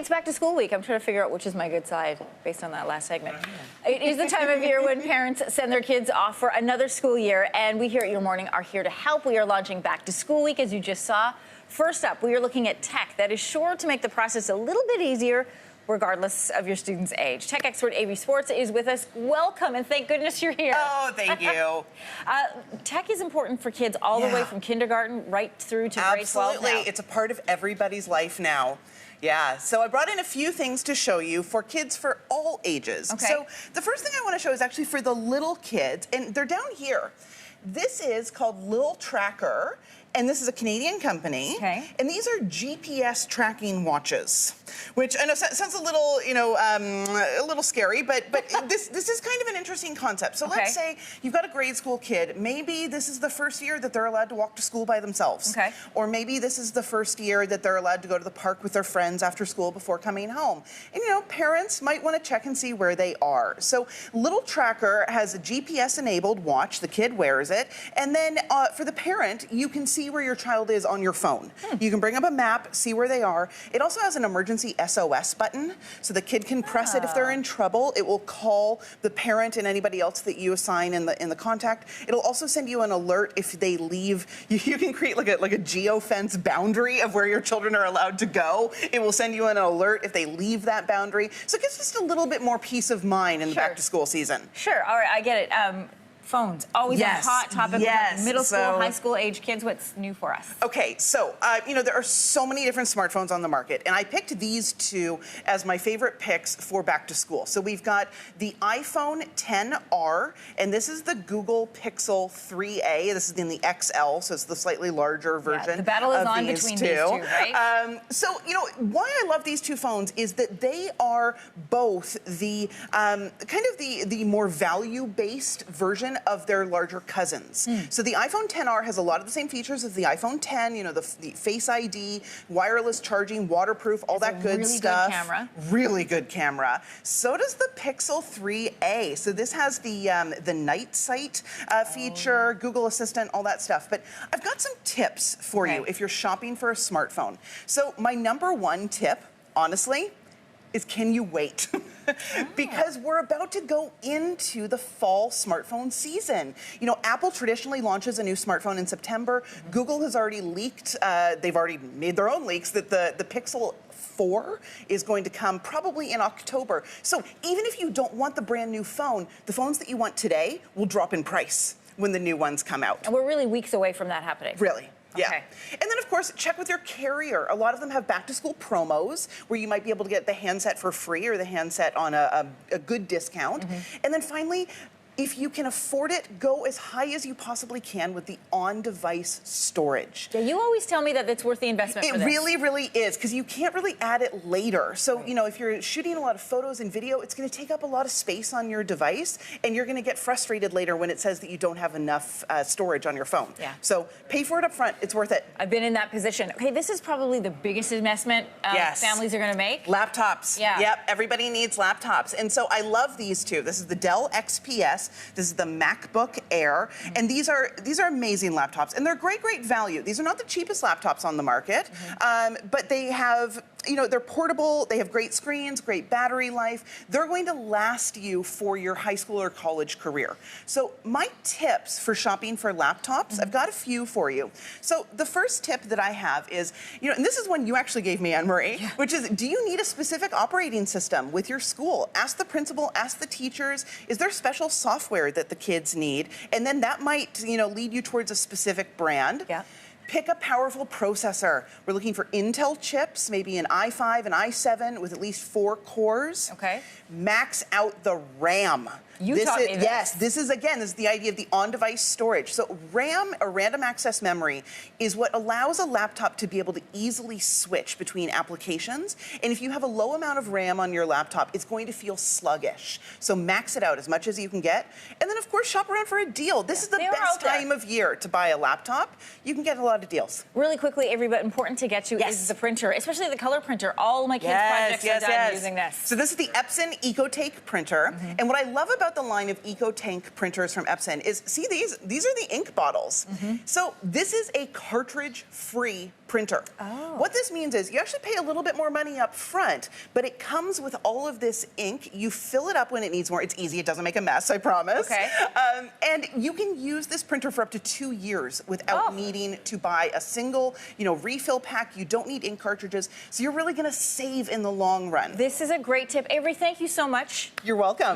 it's back to school week. I'm trying to figure out which is my good side based on that last segment. It is the time of year when parents send their kids off for another school year, and we here at Your Morning are here to help. We are launching back to school week, as you just saw. First up, we are looking at tech that is sure to make the process a little bit easier regardless of your student's age. Tech expert Avery Swartz is with us. Welcome, and thank goodness you're here. Oh, thank you. Tech is important for kids all the way from kindergarten right through to grade 12 Absolutely. now. It's a part of everybody's life now. Yeah, so I brought in a few things to show you for kids for all ages. Okay. So the first thing I want to show is actually for the little kids, and they're down here. This is called Lil Tracker, and this is a Canadian company. Okay. And these are GPS tracking watches, which I know sounds a little, a little scary, but this is kind of an interesting concept. So let's say you've got a grade school kid. Maybe this is the first year that they're allowed to walk to school by themselves. Okay. Or maybe this is the first year that they're allowed to go to the park with their friends after school before coming home. And parents might want to check and see where they are. So Little Tracker has a GPS-enabled watch. The kid wears it. And then for the parent, you can see where your child is on your phone. You can bring up a map, see where they are. It also has an emergency SOS button, so the kid can press it if they're in trouble. It will call the parent and anybody else that you assign in the contact. It'll also send you an alert if they leave. You can create like a geofence boundary of where your children are allowed to go. It will send you an alert if they leave that boundary. So it gives just a little bit more peace of mind in the back to school season. Sure, all right, I get it. Phones, always a hot topic with middle school, high school age kids. What's new for us? Okay, so, there are so many different smartphones on the market, and I picked these two as my favorite picks for back to school. So we've got the iPhone XR, and this is the Google Pixel 3a. This is in the XL, so it's the slightly larger version. Yeah, the battle is on between these two, right? Why I love these two phones is that they are both the the more value-based version of their larger cousins. So the iPhone XR has a lot of the same features as the iPhone X, the Face ID, wireless charging, waterproof, all that good stuff. Really good camera. Really good camera. So does the Pixel 3a. So this has the night sight feature, Google Assistant, all that stuff. But I've got some tips for you if you're shopping for a smartphone. So my number one tip, honestly, is can you wait? Because we're about to go into the fall smartphone season. Apple traditionally launches a new smartphone in September. Google has already leaked, they've already made their own leaks that the Pixel 4 is going to come probably in October. So even if you don't want the brand new phone, the phones that you want today will drop in price when the new ones come out. And we're really weeks away from that happening. Really. Yeah. Okay. And then, of course, check with your carrier. A lot of them have back-to-school promos where you might be able to get the handset for free or the handset on a good discount. And then finally, if you can afford it, go as high as you possibly can with the on-device storage. Yeah, you always tell me that it's worth the investment for this. It really, really is, because you can't really add it later. So, if you're shooting a lot of photos and video, it's going to take up a lot of space on your device, and you're going to get frustrated later when it says that you don't have enough storage on your phone. Yeah. So pay for it up front. It's worth it. I've been in that position. Okay, this is probably the biggest investment families are going to make. Laptops. Yeah. Yep, everybody needs laptops. And so I love these two. This is the Dell XPS. This is the MacBook Air. And these are amazing laptops. And they're great value. These are not the cheapest laptops on the market, but they have, they're portable. They have great screens, great battery life. They're going to last you for your high school or college career. So my tips for shopping for laptops, I've got a few for you. So the first tip that I have is, and this is one you actually gave me, Anne-Marie, which is, do you need a specific operating system with your school? Ask the principal, ask the teachers, is there special software that the kids need? And then that might, lead you towards a specific brand. Yeah. Pick a powerful processor. We're looking for Intel chips, maybe an i5, an i7 with at least 4 cores. Okay. Max out the RAM. You taught me this. Yes, this is the idea of the on-device storage. So RAM, or random access memory, is what allows a laptop to be able to easily switch between applications. And if you have a low amount of RAM on your laptop, it's going to feel sluggish. So max it out as much as you can get. And then, of course, shop around for a deal. This is the best time of year to buy a laptop. You can get a lot of deals. Really quickly, Avery, but important to get to is the printer, especially the color printer. All my kids' projects are done using this. So this is the Epson EcoTake printer. And what I love about about the line of EcoTank printers from Epson is, see these? These are the ink bottles. So this is a cartridge-free printer. What this means is you actually pay a little bit more money up front, but it comes with all of this ink. You fill it up when it needs more. It's easy. It doesn't make a mess, I promise. Okay. And you can use this printer for up to 2 years without needing to buy a single, refill pack. You don't need ink cartridges, so you're really going to save in the long run. This is a great tip. Avery, thank you so much. You're welcome.